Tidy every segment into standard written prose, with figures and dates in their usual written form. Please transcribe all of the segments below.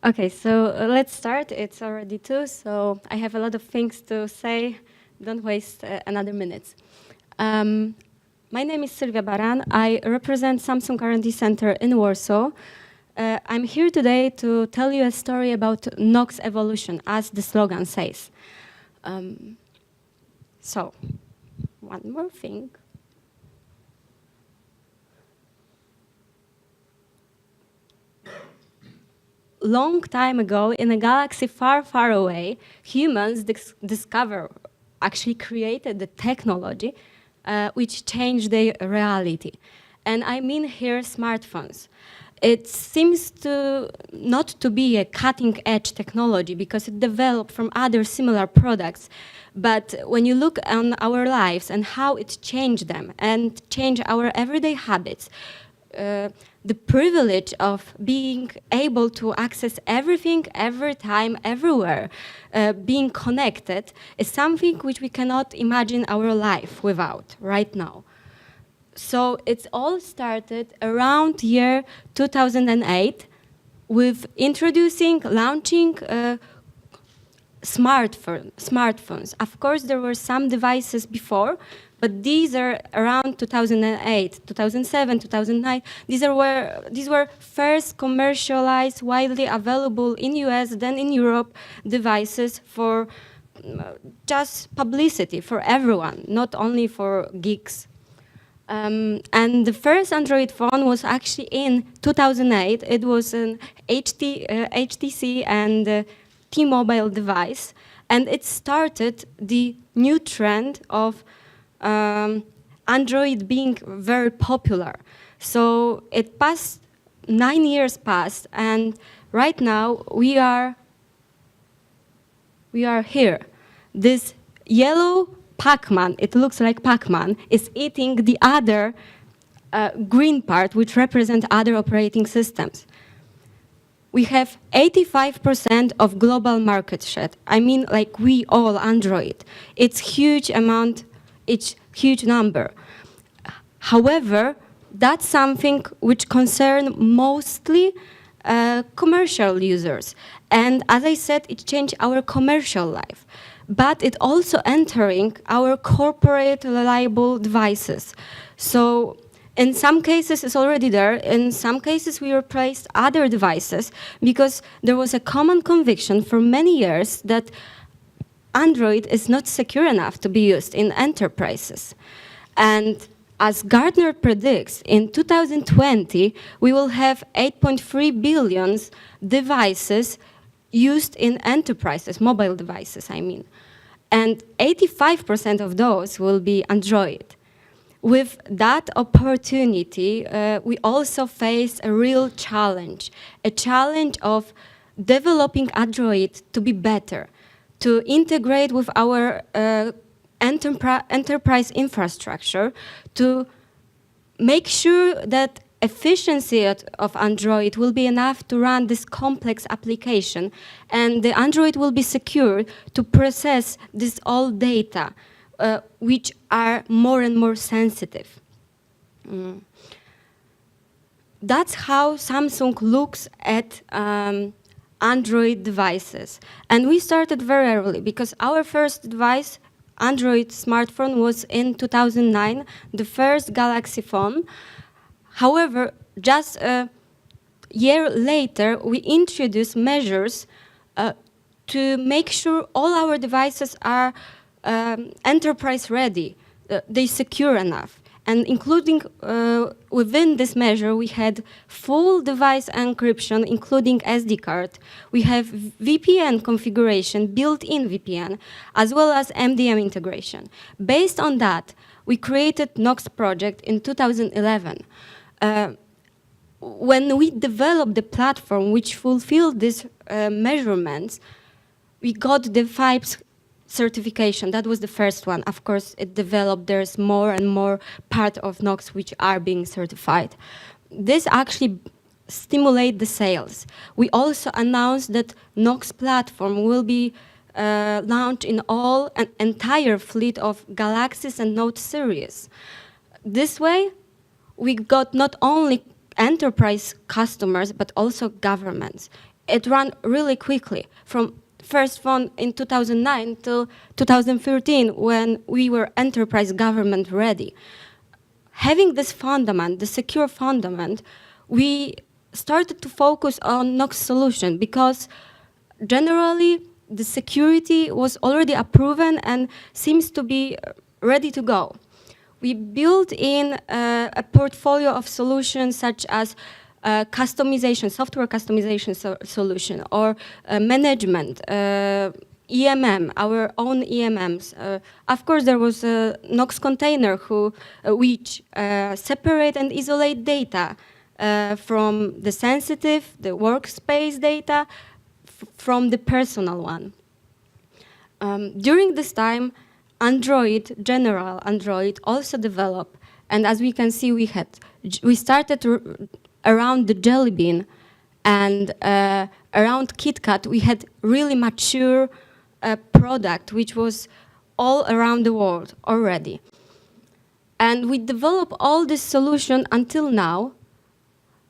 Okay, so let's start. It's already 2, so I have a lot of things to say. Don't waste another minute. Um, my name is Sylwia Baran. I represent Samsung R&D Center in Warsaw. I'm here today to tell you a story about Knox evolution, as the slogan says. So, one more thing. Long time ago, in a galaxy far, far away, humans actually created the technology which changed their reality. And I mean here smartphones. It seems not to be a cutting-edge technology because it developed from other similar products. But when you look on our lives and how it changed them and changed our everyday habits, the privilege of being able to access everything, every time, everywhere, being connected, is something which we cannot imagine our life without right now. So it's all started around year 2008 with launching smartphones. Of course, there were some devices before, but these are around 2008, 2007, 2009. These were first commercialized, widely available in US, then in Europe, devices for just publicity for everyone, not only for geeks. And the first Android phone was actually in 2008. It was an HTC and T-Mobile device, and it started the new trend of Android being very popular. So 9 years passed, and right now we are here. This yellow Pac-Man, it looks like Pac-Man, is eating the other green part, which represent other operating systems. We have 85% of global market share. I mean, like we all Android. It's huge amount, it's huge number. However, that's something which concern mostly commercial users. And as I said, it changed our commercial life. But it also entering our corporate reliable devices. So in some cases it's already there. In some cases we replaced other devices because there was a common conviction for many years that Android is not secure enough to be used in enterprises. And as Gartner predicts, in 2020, we will have 8.3 billion devices used in enterprises, mobile devices, I mean. And 85% of those will be Android. With that opportunity, we also face a real challenge, a challenge of developing Android to be better, to integrate with our enterprise infrastructure, to make sure that efficiency of Android will be enough to run this complex application, and the Android will be secure to process this all data, which are more and more sensitive. That's how Samsung looks at Android devices. And we started very early because our first device, Android smartphone, was in 2009, the first Galaxy phone. However, just a year later, we introduced measures to make sure all our devices are enterprise ready, they secure enough. And including within this measure, we had full device encryption, including SD card. We have VPN configuration, built-in VPN, as well as MDM integration. Based on that, we created Knox project in 2011. When we developed the platform which fulfilled these measurements, we got the FIPS certification. That was the first one. Of course, it developed. There's more and more part of Knox which are being certified. This actually stimulate the sales. We also announced that Knox platform will be launched in an entire fleet of Galaxies and Note series. This way, we got not only enterprise customers, but also governments. it ran really quickly, from first phone in 2009 till 2013, when we were enterprise government ready. Having this fundament, the secure fundament, we started to focus on Knox solution, because generally the security was already proven and seems to be ready to go. We built in a portfolio of solutions such as customization, software customization solution, or management, EMM, our own EMMs. Of course, there was a Knox container which separate and isolate data from the sensitive, the workspace data, from the personal one. During this time, general Android also developed, and as we can see, we started around the Jelly Bean, and around KitKat, we had really mature product, which was all around the world already. And we developed all this solution until now,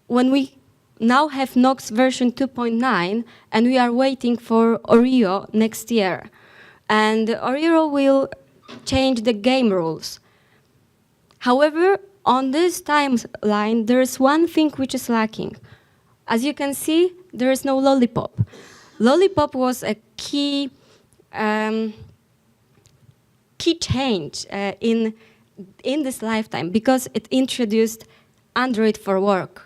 when we now have Knox version 2.9, and we are waiting for Oreo next year. And Oreo will change the game rules. However, on this timeline, there is one thing which is lacking. As you can see, there is no Lollipop. Lollipop was a key change in this lifetime, because it introduced Android for work.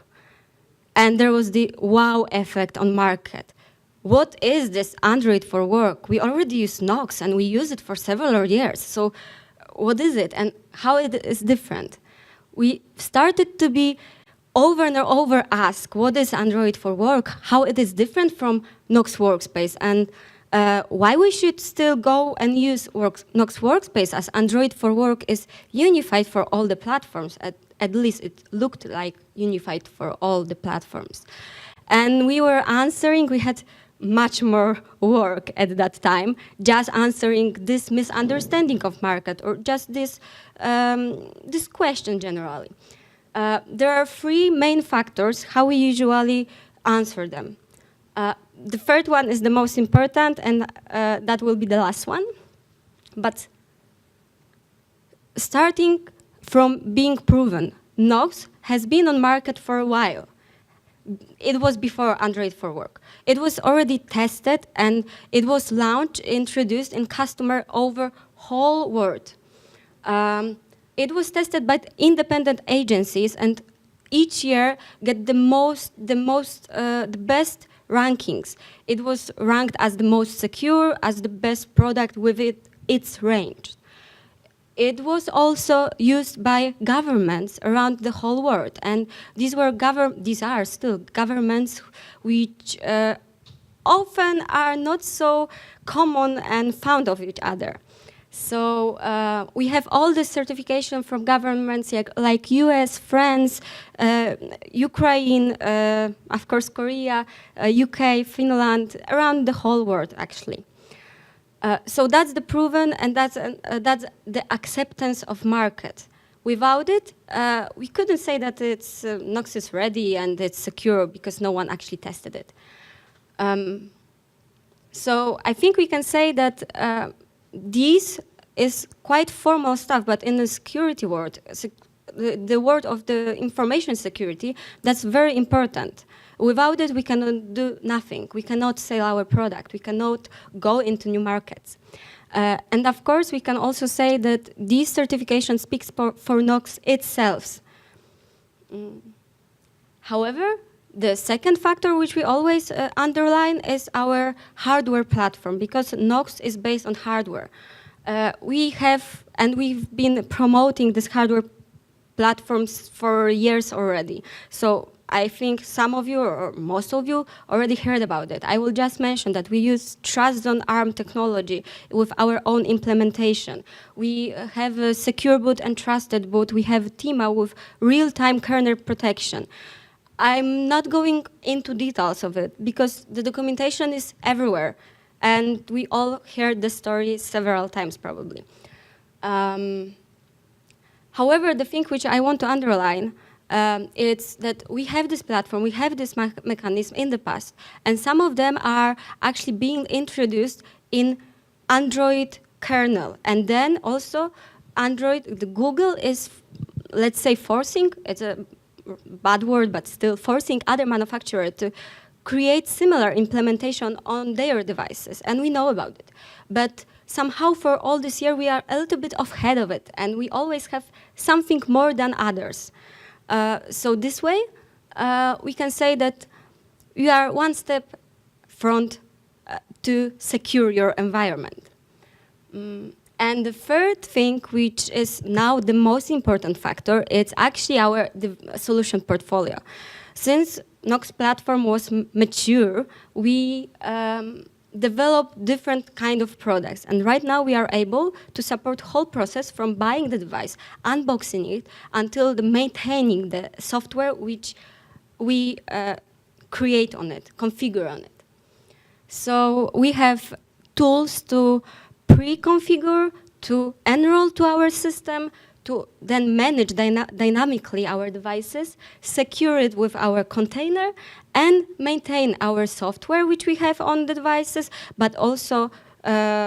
And there was the wow effect on market. What is this Android for work? We already use Knox, and we use it for several years. So what is it, and how it is different? We started to be over and over asked, what is Android for work? How it is different from Knox Workspace, and why we should still go and use Knox Workspace, as Android for work is unified for all the platforms. At least it looked like unified for all the platforms. And we were answering, we had much more work at that time, just answering this misunderstanding of market, or just this question generally. There are three main factors how we usually answer them. The third one is the most important, and that will be the last one. But starting from being proven, Knox has been on market for a while. It was before Android for work. It was already tested, and it was launched, introduced in customer over whole world. It was tested by independent agencies, and each year get the best rankings. It was ranked as the most secure, as the best product with its range. It was also used by governments around the whole world, and these are still governments which often are not so common and fond of each other. So we have all the certification from governments like US, France, Ukraine, of course Korea, UK, Finland, around the whole world actually. So that's the proven, and that's the acceptance of market. Without it, we couldn't say that Knox is ready and it's secure, because no one actually tested it. So I think we can say that this is quite formal stuff, but in the security world, the world of the information security, that's very important. Without it, we cannot do nothing. We cannot sell our product. We cannot go into new markets. And of course, we can also say that this certification speaks for Knox itself. However, the second factor which we always underline is our hardware platform, because Knox is based on hardware. We've been promoting this hardware platforms for years already. So I think some of you, or most of you, already heard about it. I will just mention that we use Trust on ARM technology with our own implementation. We have a secure boot and trusted boot. We have TIMA with real-time kernel protection. I'm not going into details of it, because the documentation is everywhere, and we all heard the story several times probably. However, the thing which I want to underline, It's that we have this platform, we have this mechanism in the past, and some of them are actually being introduced in Android kernel. And then also Android, the Google is, let's say, forcing, it's a bad word, but still forcing other manufacturers to create similar implementation on their devices, and we know about it. But somehow for all this year, we are a little bit ahead of it, and we always have something more than others. So this way, we can say that you are one step front to secure your environment. And the third thing, which is now the most important factor, it's actually our solution portfolio. Since Knox platform was mature, we developed different kind of products. And right now we are able to support whole process from buying the device, unboxing it, until the maintaining the software which we create on it, configure on it. So we have tools to pre-configure, to enroll to our system, to then manage dynamically our devices, secure it with our container, and maintain our software which we have on the devices, but also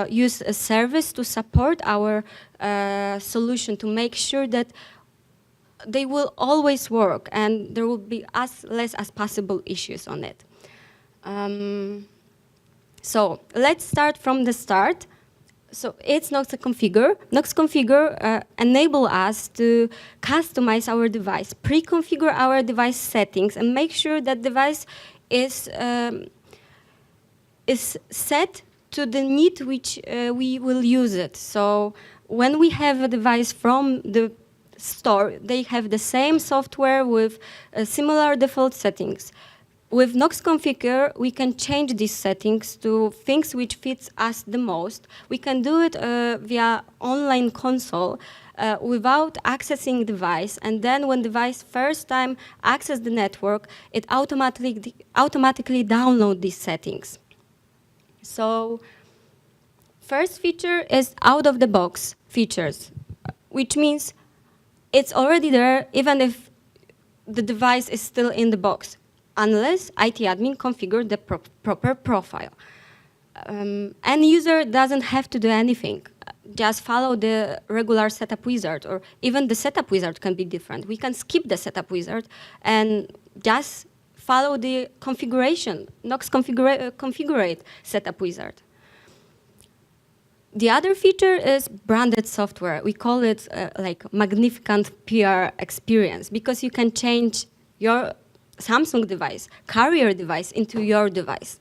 use a service to support our solution to make sure that they will always work and there will be as less as possible issues on it. So let's start from the start. So it's Knox Configure. Knox Configure enable us to customize our device, pre-configure our device settings, and make sure that device is set to the need which we will use it. So when we have a device from the store, they have the same software with similar default settings. With Knox Configure, we can change these settings to things which fits us the most. We can do it via online console without accessing device. And then when device first time access the network, it automatically download these settings. So first feature is out-of-the-box features, which means it's already there even if the device is still in the box, unless IT admin configured the proper profile. End user doesn't have to do anything. Just follow the regular setup wizard, or even the setup wizard can be different. We can skip the setup wizard and just follow the configuration, Knox configure setup wizard. The other feature is branded software. We call it like magnificent PR experience, because you can change your Samsung device, carrier device, into your device.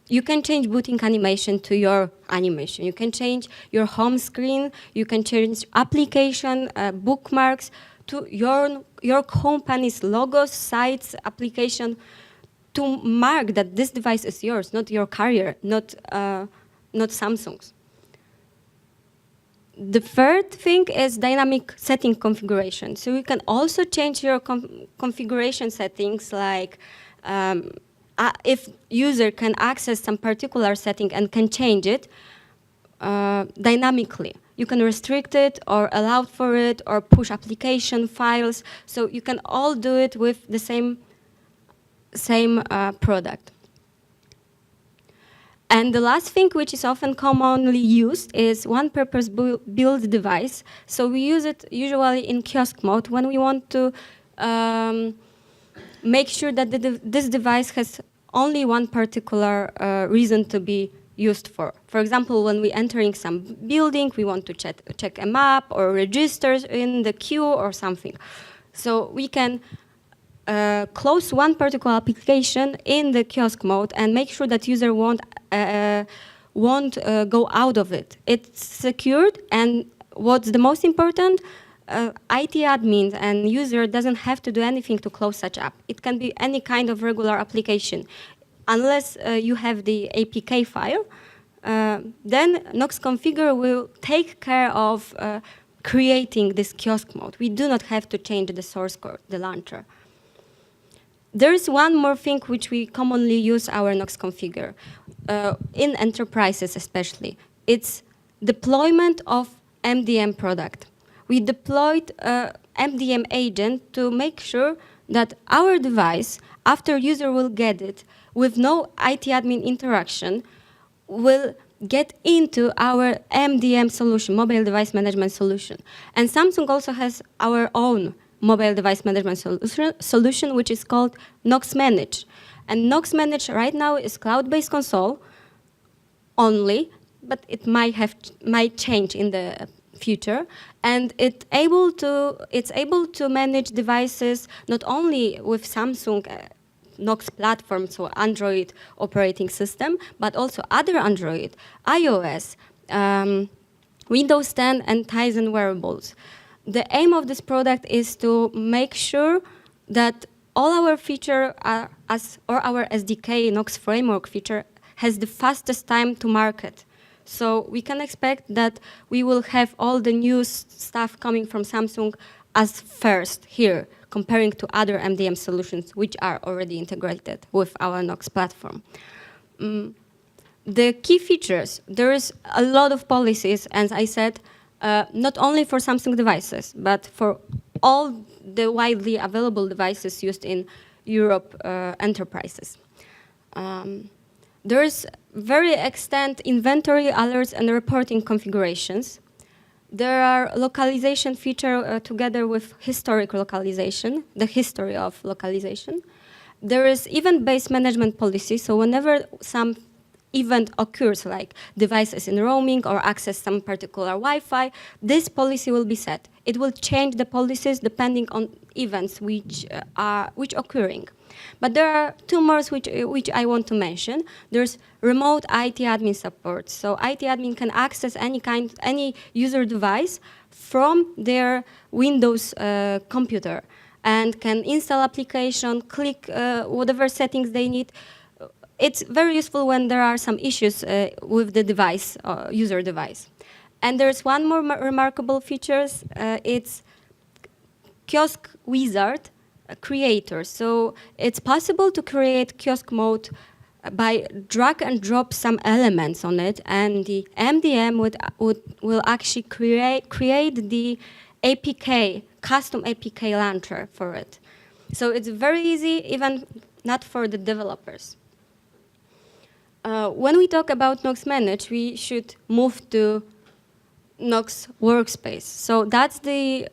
You can change booting animation to your animation. You can change your home screen. You can change application, bookmarks to your company's logos, sites, application, to mark that this device is yours, not your carrier, not Samsung's. The third thing is dynamic setting configuration. So you can also change your configuration settings, like if user can access some particular setting and can change it dynamically. You can restrict it or allow for it or push application files. So you can all do it with the same product. And the last thing, which is often commonly used, is one-purpose build device. So we use it usually in kiosk mode when we want to make sure that this device has only one particular reason to be used for. For example, when we're entering some building, we want to check a map or registers in the queue or something. So we can close one particular application in the kiosk mode and make sure that user won't go out of it. It's secured, and what's the most important, IT admin and user doesn't have to do anything to close such app. It can be any kind of regular application. Unless you have the APK file, then Knox Configure will take care of creating this kiosk mode. We do not have to change the source code, the launcher. There is one more thing which we commonly use our Knox Configure, in enterprises especially. It's deployment of MDM product. we deployed a MDM agent to make sure that our device, after user will get it, with no IT admin interaction, will get into our MDM solution, mobile device management solution. And Samsung also has our own mobile device management solution, which is called Knox Manage. And Knox Manage right now is cloud-based console only, but it might change in the future. And it's able to manage devices not only with Samsung Knox platform, so Android operating system, but also other Android, iOS, Windows 10, and Tizen wearables. The aim of this product is to make sure that all our feature or our SDK Knox framework feature has the fastest time to market. So we can expect that we will have all the new stuff coming from Samsung as first here, comparing to other MDM solutions which are already integrated with our Knox platform. The key features, there is a lot of policies, as I said, not only for Samsung devices, but for all the widely available devices used in Europe enterprises. There is very extent inventory alerts and reporting configurations. There are localization feature together with historic localization, the history of localization. There is event-based management policy, so whenever some event occurs, like devices in roaming or access some particular Wi-Fi, this policy will be set. It will change the policies depending on events which are occurring. But there are two more which I want to mention. There's remote IT admin support. So IT admin can access any user device from their Windows computer and can install application, click whatever settings they need. It's very useful when there are some issues with the device, user device. And there's one more remarkable feature. It's Kiosk Wizard creator. So it's possible to create kiosk mode by drag and drop some elements on it, and the MDM will actually create the APK, custom APK launcher for it. So it's very easy, even not for the developers. When we talk about Knox Manage, we should move to Knox Workspace. So that's the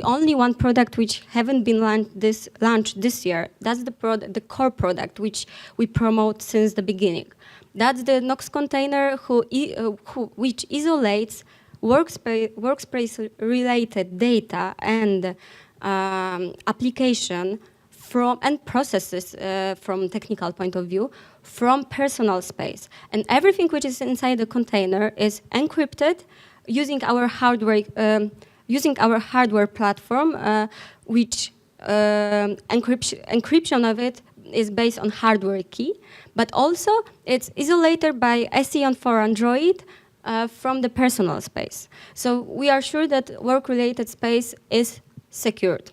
only one product which haven't been launched this year. That's the core product which we promote since the beginning. That's the Knox container which isolates workspace-related data and application and processes from technical point of view from personal space. And everything which is inside the container is encrypted using our hardware platform, which encryption of it is based on hardware key, but also it's isolated by SEON for Android from the personal space. So we are sure that work-related space is secured.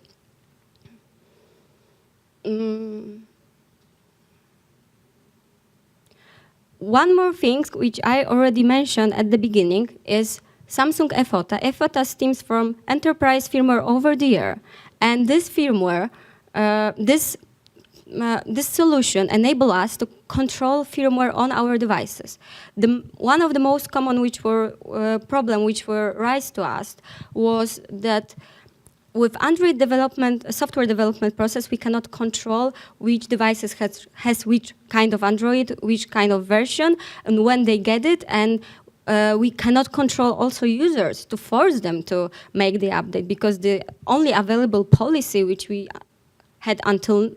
One more thing which I already mentioned at the beginning is Samsung FOTA. FOTA stems from enterprise firmware over the air, and this firmware, this solution enable us to control firmware on our devices. One of the most common problem which were raised to us was that with Android development, software development process, we cannot control which devices has which kind of Android, which kind of version, and when they get it, and we cannot control also users to force them to make the update, because the only available policy which we had until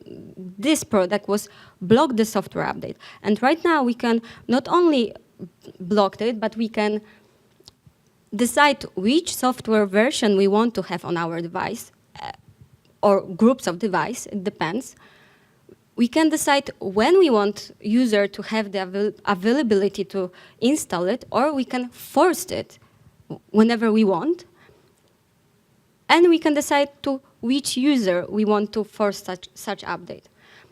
this product was block the software update. And right now we can not only block it, but we can decide which software version we want to have on our device, or groups of device, it depends. We can decide when we want user to have the availability to install it, or we can force it whenever we want. And we can decide to which user we want to force such update.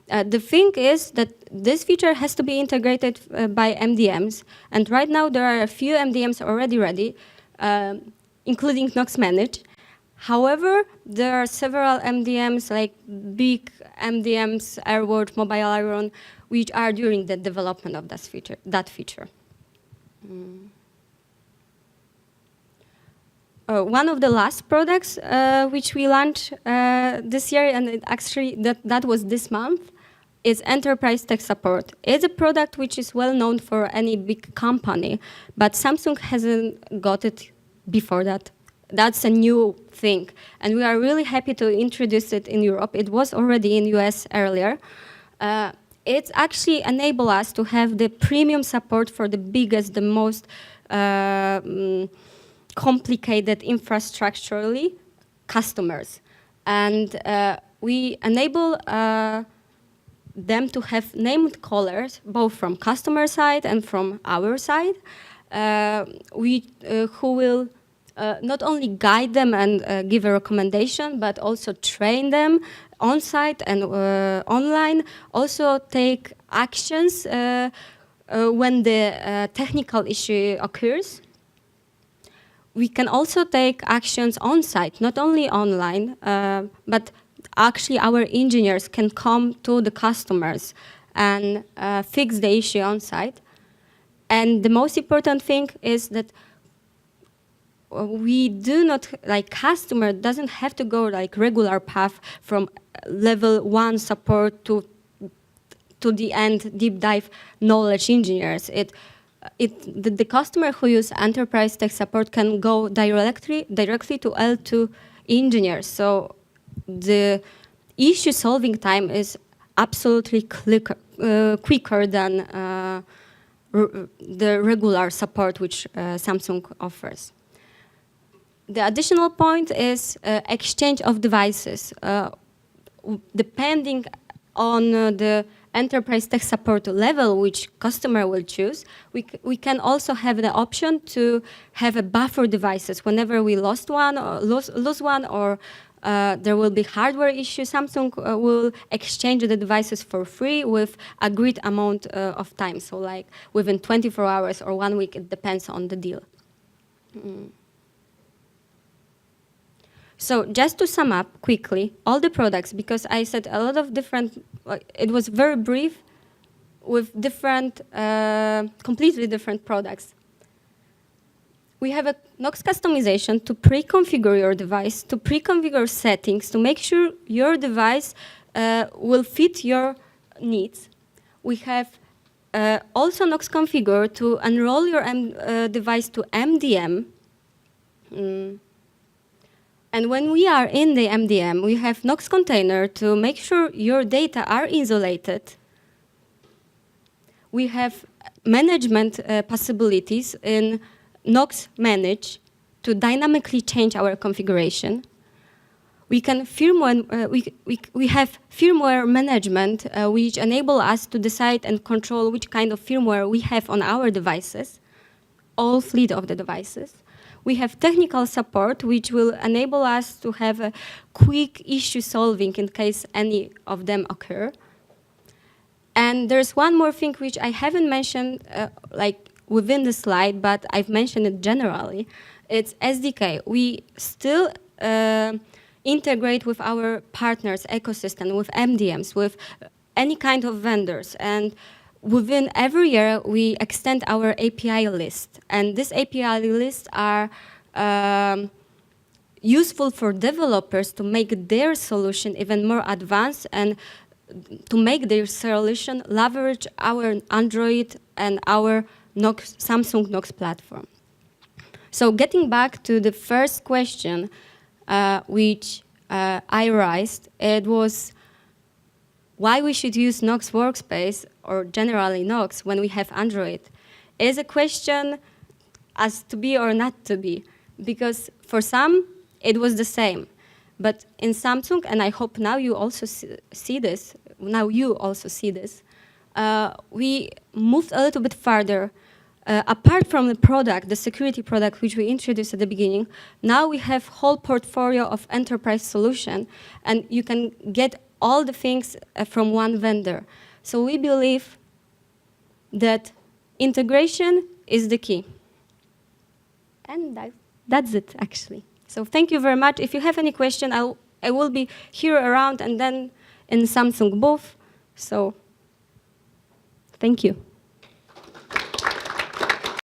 The thing is that this feature has to be integrated by MDMs, and right now there are a few MDMs already ready, including Knox Manage. However, there are several MDMs, like big MDMs, Airword, Mobile Iron, which are during the development of that feature. One of the last products which we launched this year, and actually that was this month, is Enterprise Tech Support. It's a product which is well known for any big company, but Samsung hasn't got it before that. That's a new thing, and we are really happy to introduce it in Europe. It was already in US earlier. It actually enables us to have the premium support for the biggest, the most complicated infrastructurally customers. And we enable them to have named callers, both from customer side and from our side, who will not only guide them and give a recommendation, but also train them on-site and online, also take actions when the technical issue occurs. We can also take actions on-site, not only online, but actually our engineers can come to the customers and fix the issue on-site. And the most important thing is that we do not, like, customer doesn't have to go like regular path from level 1 support to the end deep dive knowledge engineers. The customer who use Enterprise Tech Support can go directly to L2 engineers. So the issue solving time is absolutely quicker than the regular support which Samsung offers. The additional point is exchange of devices. Depending on the Enterprise Tech Support level which customer will choose, we can also have the option to have a buffer devices. Whenever we lose one, or there will be hardware issue, Samsung will exchange the devices for free with agreed amount of time. So like within 24 hours or 1 week, it depends on the deal. So just to sum up quickly, all the products, because I said a lot of different, it was very brief with different, completely different products. We have a Knox customization to pre-configure your device, to pre-configure settings, to make sure your device will fit your needs. We have also Knox Configure to enroll your device to MDM. And when we are in the MDM, we have Knox Container to make sure your data are isolated. We have management possibilities in Knox Manage to dynamically change our configuration. We can we have firmware management, which enable us to decide and control which kind of firmware we have on our devices, all fleet of the devices. We have technical support, which will enable us to have a quick issue solving in case any of them occur. And there's one more thing which I haven't mentioned like within the slide, but I've mentioned it generally. It's SDK. We still integrate with our partners ecosystem, with MDMs, with any kind of vendors. And within every year, we extend our API list. And these API lists are useful for developers to make their solution even more advanced and to make their solution leverage our Android and our Samsung Knox platform. So getting back to the first question which I raised, it was why we should use Knox Workspace, or generally Knox, when we have Android, is a question as to be or not to be. Because for some, it was the same. But in Samsung, and I hope now you also see this, we moved a little bit further. Apart from the product, the security product, which we introduced at the beginning, now we have whole portfolio of enterprise solution, and you can get all the things from one vendor. So we believe that integration is the key. And that's it, actually. So thank you very much. If you have any question, I will be here around and then in Samsung booth. So thank you.